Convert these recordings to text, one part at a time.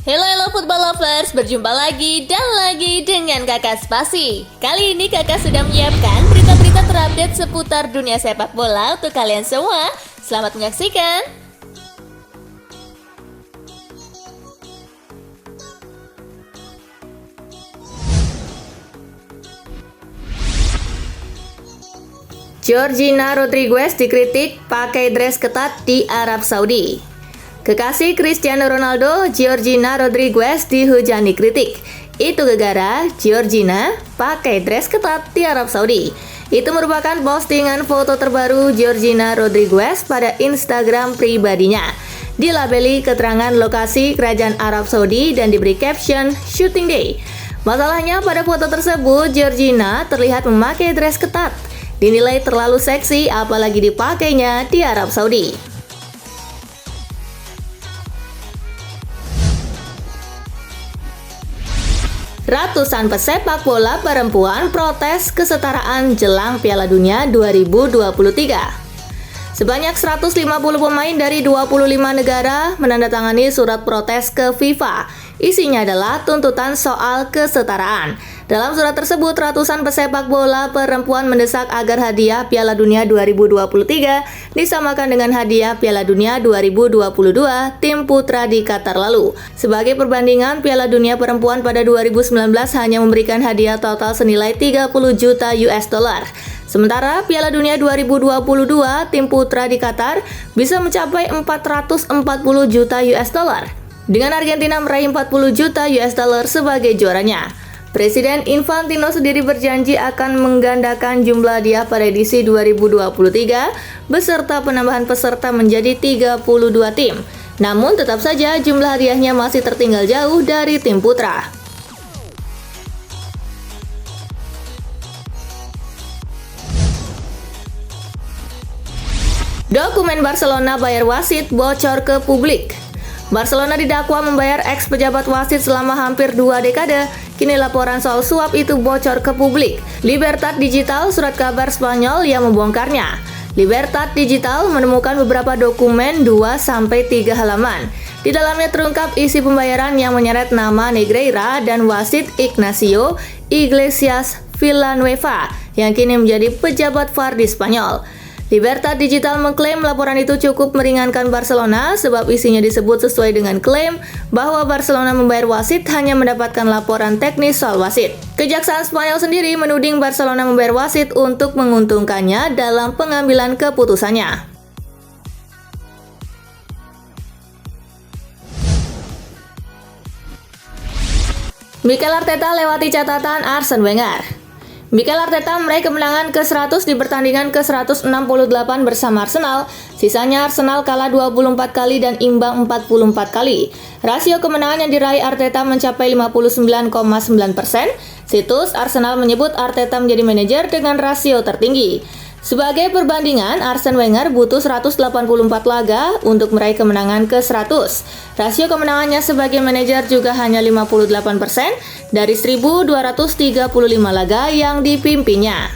Hello football lovers, berjumpa lagi dan lagi dengan Kakak Spasi. Kali ini Kakak sudah menyiapkan berita-berita terupdate seputar dunia sepak bola untuk kalian semua. Selamat menyaksikan. Georgina Rodriguez dikritik pakai dress ketat di Arab Saudi. Kekasih Cristiano Ronaldo, Georgina Rodriguez dihujani kritik. Itu gara-gara Georgina pakai dress ketat di Arab Saudi. Itu merupakan postingan foto terbaru Georgina Rodriguez pada Instagram pribadinya. Dilabeli keterangan lokasi kerajaan Arab Saudi dan diberi caption Shooting Day. Masalahnya pada foto tersebut Georgina terlihat memakai dress ketat. Dinilai terlalu seksi apalagi dipakainya di Arab Saudi. Ratusan pesepak bola perempuan protes kesetaraan jelang Piala Dunia 2023. Sebanyak 150 pemain dari 25 negara menandatangani surat protes ke FIFA. Isinya adalah tuntutan soal kesetaraan. Dalam surat tersebut, ratusan pesepak bola perempuan mendesak agar hadiah Piala Dunia 2023 disamakan dengan hadiah Piala Dunia 2022 tim putra di Qatar lalu. Sebagai perbandingan, Piala Dunia perempuan pada 2019 hanya memberikan hadiah total senilai 30 juta US dollar. Sementara Piala Dunia 2022 tim putra di Qatar bisa mencapai 440 juta US dollar. Dengan Argentina meraih 40 juta US dollar sebagai juaranya. Presiden Infantino sendiri berjanji akan menggandakan jumlah hadiah pada edisi 2023 beserta penambahan peserta menjadi 32 tim. Namun tetap saja jumlah hadiahnya masih tertinggal jauh dari tim putra. Dokumen Barcelona bayar wasit bocor ke publik. Barcelona didakwa membayar ex-pejabat wasit selama hampir 2 dekade. Kini laporan soal suap itu bocor ke publik. Libertad Digital, surat kabar Spanyol yang membongkarnya. Libertad Digital menemukan beberapa dokumen 2-3 halaman. Di dalamnya terungkap isi pembayaran yang menyeret nama Negreira dan wasit Ignacio Iglesias Villanueva yang kini menjadi pejabat VAR di Spanyol. Libertad Digital mengklaim laporan itu cukup meringankan Barcelona sebab isinya disebut sesuai dengan klaim bahwa Barcelona membayar wasit hanya mendapatkan laporan teknis soal wasit. Kejaksaan Spanyol sendiri menuding Barcelona membayar wasit untuk menguntungkannya dalam pengambilan keputusannya. Mikel Arteta lewati catatan Arsene Wenger. Mikel Arteta meraih kemenangan ke-100 di pertandingan ke-168 bersama Arsenal. Sisanya Arsenal kalah 24 kali dan imbang 44 kali. Rasio kemenangan yang diraih Arteta mencapai 59,9%. Situs Arsenal menyebut Arteta menjadi manajer dengan rasio tertinggi. Sebagai perbandingan, Arsene Wenger butuh 184 laga untuk meraih kemenangan ke-100. Rasio kemenangannya sebagai manajer juga hanya 58% dari 1.235 laga yang dipimpinnya.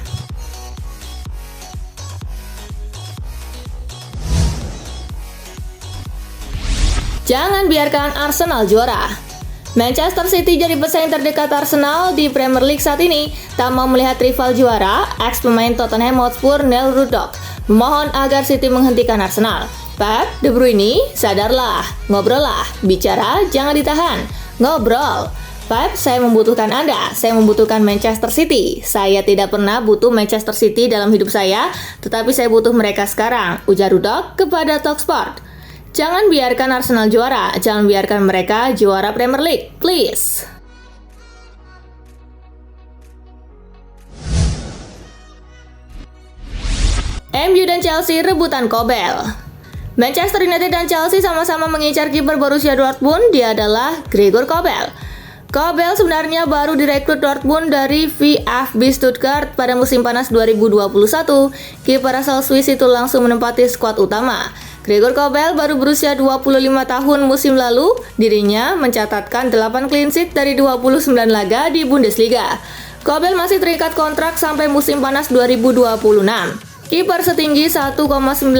Jangan biarkan Arsenal juara. Manchester City jadi pesaing terdekat Arsenal di Premier League saat ini. Tak mau melihat rival juara, ex-pemain Tottenham Hotspur Neil Ruddock memohon agar City menghentikan Arsenal. Pep, De Bruyne, sadarlah, ngobrollah, bicara jangan ditahan, ngobrol. Pep, saya membutuhkan Anda, saya membutuhkan Manchester City. Saya tidak pernah butuh Manchester City dalam hidup saya, tetapi saya butuh mereka sekarang, ujar Ruddock kepada Talksport. Jangan biarkan Arsenal juara, jangan biarkan mereka juara Premier League, please. MU dan Chelsea rebutan Kobel. Manchester United dan Chelsea sama-sama mengincar kiper Borussia Dortmund, dia adalah Gregor Kobel. Kobel sebenarnya baru direkrut Dortmund dari VfB Stuttgart pada musim panas 2021. Kiper asal Swiss itu langsung menempati skuad utama. Gregor Kobel baru berusia 25 tahun musim lalu, dirinya mencatatkan 8 clean sheet dari 29 laga di Bundesliga. Kobel masih terikat kontrak sampai musim panas 2026. Kiper setinggi 1,9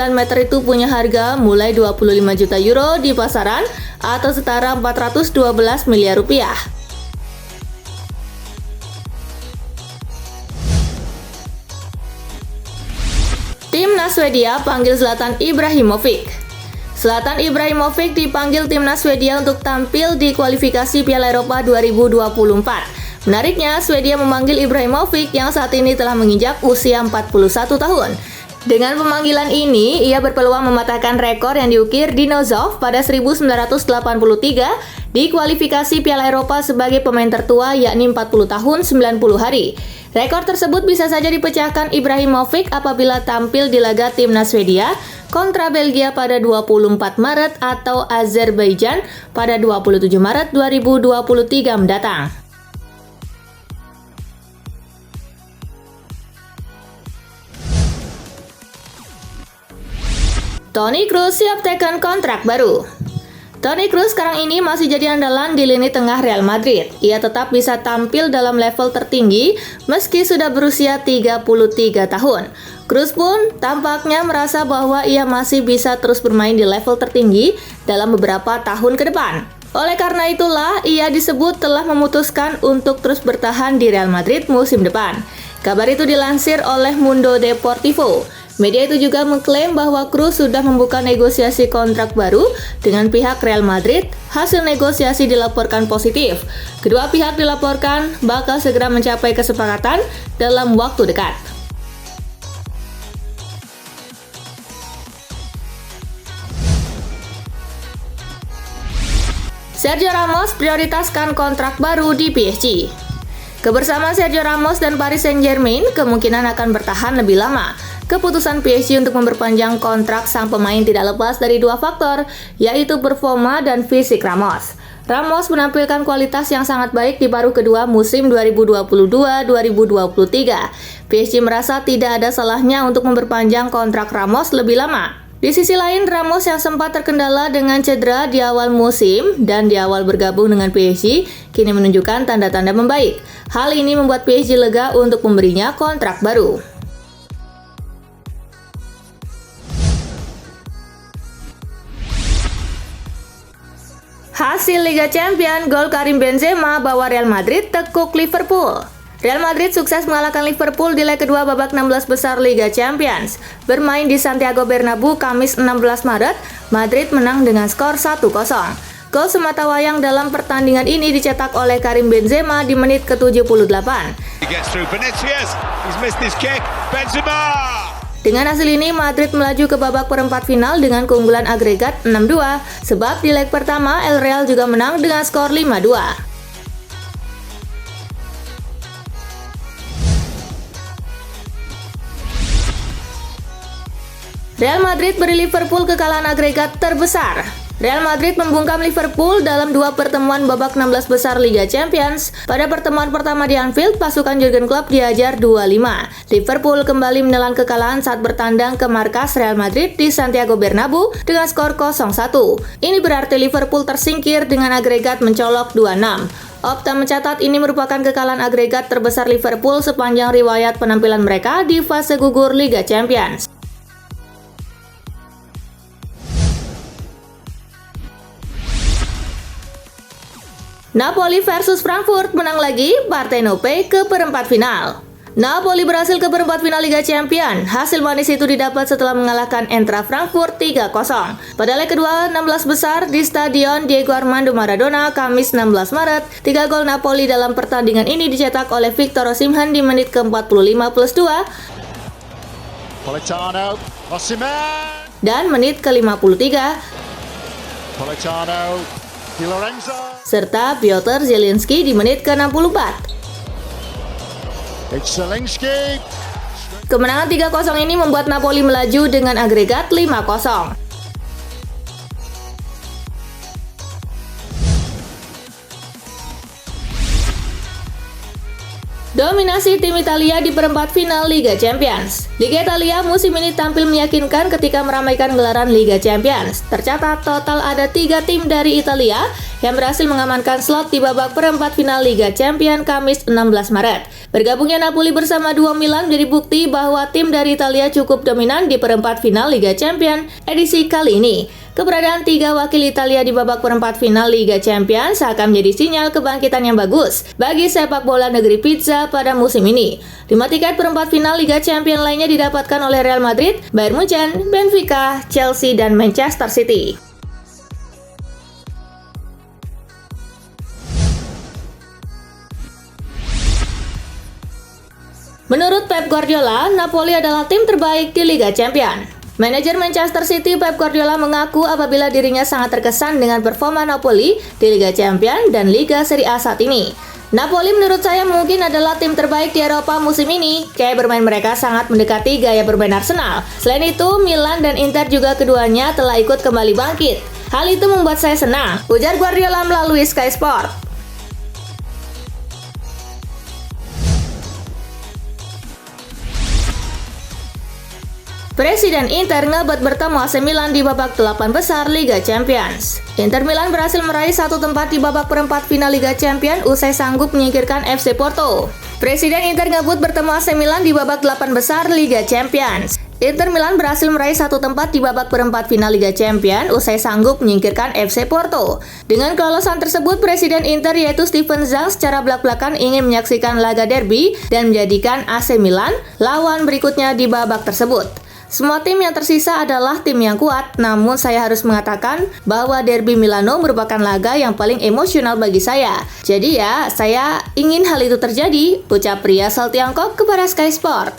meter itu punya harga mulai 25 juta euro di pasaran atau setara 412 miliar rupiah. Timnas Swedia panggil Zlatan Ibrahimovic. Zlatan Ibrahimovic dipanggil timnas Swedia untuk tampil di kualifikasi Piala Eropa 2024. Menariknya, Swedia memanggil Ibrahimovic yang saat ini telah menginjak usia 41 tahun. Dengan pemanggilan ini, ia berpeluang mematahkan rekor yang diukir Dino Zoff pada 1983 di kualifikasi Piala Eropa sebagai pemain tertua, yakni 40 tahun 90 hari. Rekor tersebut bisa saja dipecahkan Ibrahimovic apabila tampil di laga timnas Swedia kontra Belgia pada 24 Maret atau Azerbaijan pada 27 Maret 2023 mendatang. Toni Kroos siap tekan kontrak baru. Toni Kroos sekarang ini masih jadi andalan di lini tengah Real Madrid. Ia tetap bisa tampil dalam level tertinggi meski sudah berusia 33 tahun. Kroos pun tampaknya merasa bahwa ia masih bisa terus bermain di level tertinggi dalam beberapa tahun ke depan. Oleh karena itulah, ia disebut telah memutuskan untuk terus bertahan di Real Madrid musim depan. Kabar itu dilansir oleh Mundo Deportivo. Media itu juga mengklaim bahwa Kroos sudah membuka negosiasi kontrak baru dengan pihak Real Madrid. Hasil negosiasi dilaporkan positif. Kedua pihak dilaporkan bakal segera mencapai kesepakatan dalam waktu dekat. Sergio Ramos prioritaskan kontrak baru di PSG. Kebersamaan Sergio Ramos dan Paris Saint-Germain kemungkinan akan bertahan lebih lama. Keputusan PSG untuk memperpanjang kontrak sang pemain tidak lepas dari dua faktor, yaitu performa dan fisik Ramos. Ramos menampilkan kualitas yang sangat baik di paruh kedua musim 2022-2023. PSG merasa tidak ada salahnya untuk memperpanjang kontrak Ramos lebih lama. Di sisi lain, Ramos yang sempat terkendala dengan cedera di awal musim dan di awal bergabung dengan PSG, kini menunjukkan tanda-tanda membaik. Hal ini membuat PSG lega untuk memberinya kontrak baru. Hasil Liga Champions, gol Karim Benzema bawa Real Madrid tekuk Liverpool. Real Madrid sukses mengalahkan Liverpool di leg kedua babak 16 besar Liga Champions. Bermain di Santiago Bernabeu Kamis 16 Maret, Madrid menang dengan skor 1-0. Gol sematawayang dalam pertandingan ini dicetak oleh Karim Benzema di menit ke-78. Dengan hasil ini, Madrid melaju ke babak perempat final dengan keunggulan agregat 6-2, sebab di leg pertama El Real juga menang dengan skor 5-2. Real Madrid beri Liverpool kekalahan agregat terbesar. Real Madrid membungkam Liverpool dalam dua pertemuan babak 16 besar Liga Champions. Pada pertemuan pertama di Anfield, pasukan Jurgen Klopp diajar 2-5. Liverpool kembali menelan kekalahan saat bertandang ke markas Real Madrid di Santiago Bernabeu dengan skor 0-1. Ini berarti Liverpool tersingkir dengan agregat mencolok 2-6. Opta mencatat ini merupakan kekalahan agregat terbesar Liverpool sepanjang riwayat penampilan mereka di fase gugur Liga Champions. Napoli versus Frankfurt menang lagi, Partenope ke perempat final. Napoli berhasil ke perempat final Liga Champions. Hasil manis itu didapat setelah mengalahkan Eintracht Frankfurt 3-0. Pada leg kedua 16 besar di Stadion Diego Armando Maradona Kamis 16 Maret, 3 gol Napoli dalam pertandingan ini dicetak oleh Victor Osimhen di menit ke-45+2 dan menit ke-53 serta Piotr Zielinski di menit ke-64. Kemenangan 3-0 ini membuat Napoli melaju dengan agregat 5-0. Dominasi tim Italia di perempat final Liga Champions. Liga Italia musim ini tampil meyakinkan ketika meramaikan gelaran Liga Champions. Tercatat total ada 3 tim dari Italia yang berhasil mengamankan slot di babak perempat final Liga Champions Kamis 16 Maret. Bergabungnya Napoli bersama dua Milan menjadi bukti bahwa tim dari Italia cukup dominan di perempat final Liga Champions edisi kali ini. Keberadaan tiga wakil Italia di babak perempat final Liga Champions akan menjadi sinyal kebangkitan yang bagus bagi sepak bola negeri pizza pada musim ini. 5 tiket perempat final Liga Champions lainnya didapatkan oleh Real Madrid, Bayern Munchen, Benfica, Chelsea, dan Manchester City. Menurut Pep Guardiola, Napoli adalah tim terbaik di Liga Champions. Manajer Manchester City Pep Guardiola mengaku apabila dirinya sangat terkesan dengan performa Napoli di Liga Champions dan Liga Serie A saat ini. Napoli menurut saya mungkin adalah tim terbaik di Eropa musim ini. Kayak bermain mereka sangat mendekati gaya bermain Arsenal. Selain itu, Milan dan Inter juga keduanya telah ikut kembali bangkit. Hal itu membuat saya senang, ujar Guardiola melalui Sky Sport. Presiden Inter ngebet bertemu AC Milan di babak 8 besar Liga Champions. Inter Milan berhasil meraih satu tempat di babak perempat final Liga Champions usai sanggup menyingkirkan FC Porto. Presiden Inter ngebut bertemu AC Milan di babak 8 besar Liga Champions. Inter Milan berhasil meraih satu tempat di babak perempat final Liga Champions usai sanggup menyingkirkan FC Porto. Dengan kelolosan tersebut, Presiden Inter yaitu Steven Zhang secara belak-belakan ingin menyaksikan laga derby dan menjadikan AC Milan lawan berikutnya di babak tersebut. Semua tim yang tersisa adalah tim yang kuat, namun saya harus mengatakan bahwa Derby Milano merupakan laga yang paling emosional bagi saya. Jadi ya, saya ingin hal itu terjadi, ucap pria asal Tiongkok kepada Sky Sport.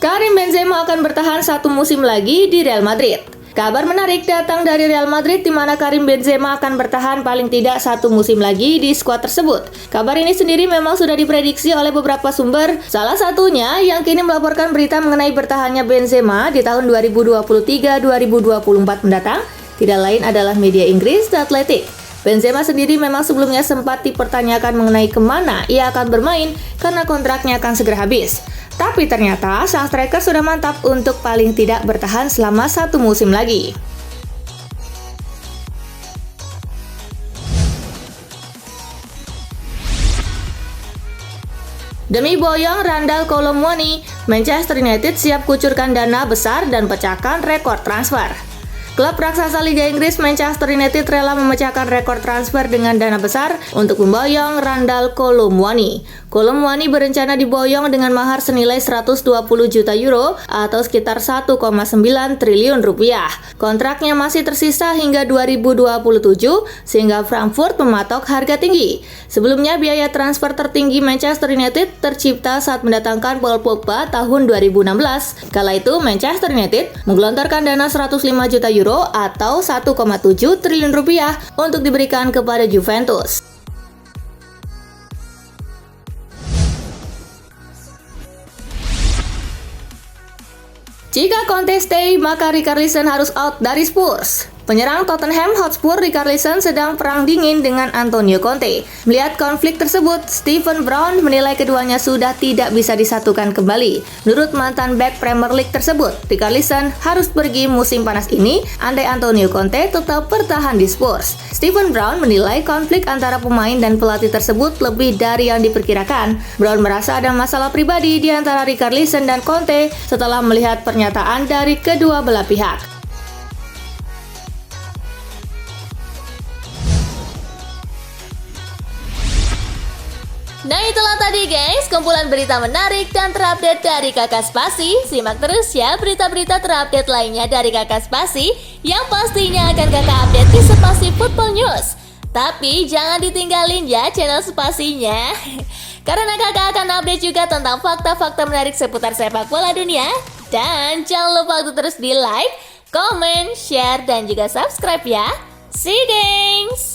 Karim Benzema akan bertahan satu musim lagi di Real Madrid. Kabar menarik datang dari Real Madrid di mana Karim Benzema akan bertahan paling tidak satu musim lagi di skuad tersebut. Kabar ini sendiri memang sudah diprediksi oleh beberapa sumber, salah satunya yang kini melaporkan berita mengenai bertahannya Benzema di tahun 2023-2024 mendatang, tidak lain adalah media Inggris The Athletic. Benzema sendiri memang sebelumnya sempat dipertanyakan mengenai kemana ia akan bermain karena kontraknya akan segera habis. Tapi ternyata sang striker sudah mantap untuk paling tidak bertahan selama satu musim lagi. Demi boyong Randal Kolo Muani, Manchester United siap kucurkan dana besar dan pecahkan rekor transfer. Klub raksasa Liga Inggris Manchester United rela memecahkan rekor transfer dengan dana besar untuk memboyong Randal Kolo Muani. Kolo Muani berencana diboyong dengan mahar senilai 120 juta euro atau sekitar 1,9 triliun rupiah. Kontraknya masih tersisa hingga 2027 sehingga Frankfurt mematok harga tinggi. Sebelumnya biaya transfer tertinggi Manchester United tercipta saat mendatangkan Paul Pogba tahun 2016. Kala itu Manchester United menggelontorkan dana 105 juta euro atau 1,7 triliun rupiah untuk diberikan kepada Juventus. Jika Conte stay, maka Richarlison harus out dari Spurs. Penyerang Tottenham Hotspur Richarlison sedang perang dingin dengan Antonio Conte. Melihat konflik tersebut, Stephen Brown menilai keduanya sudah tidak bisa disatukan kembali. Menurut mantan bek Premier League tersebut, Richarlison harus pergi musim panas ini andai Antonio Conte tetap bertahan di Spurs. Stephen Brown menilai konflik antara pemain dan pelatih tersebut lebih dari yang diperkirakan. Brown merasa ada masalah pribadi di antara Richarlison dan Conte setelah melihat pernyataan dari kedua belah pihak. Nah itulah tadi guys, kumpulan berita menarik dan terupdate dari Kakak Spasi. Simak terus ya berita-berita terupdate lainnya dari Kakak Spasi yang pastinya akan Kakak update di Spasi Football News. Tapi jangan ditinggalin ya channel Spasinya, karena Kakak akan update juga tentang fakta-fakta menarik seputar sepak bola dunia. Dan jangan lupa untuk terus di like, comment, share, dan juga subscribe ya. See you guys!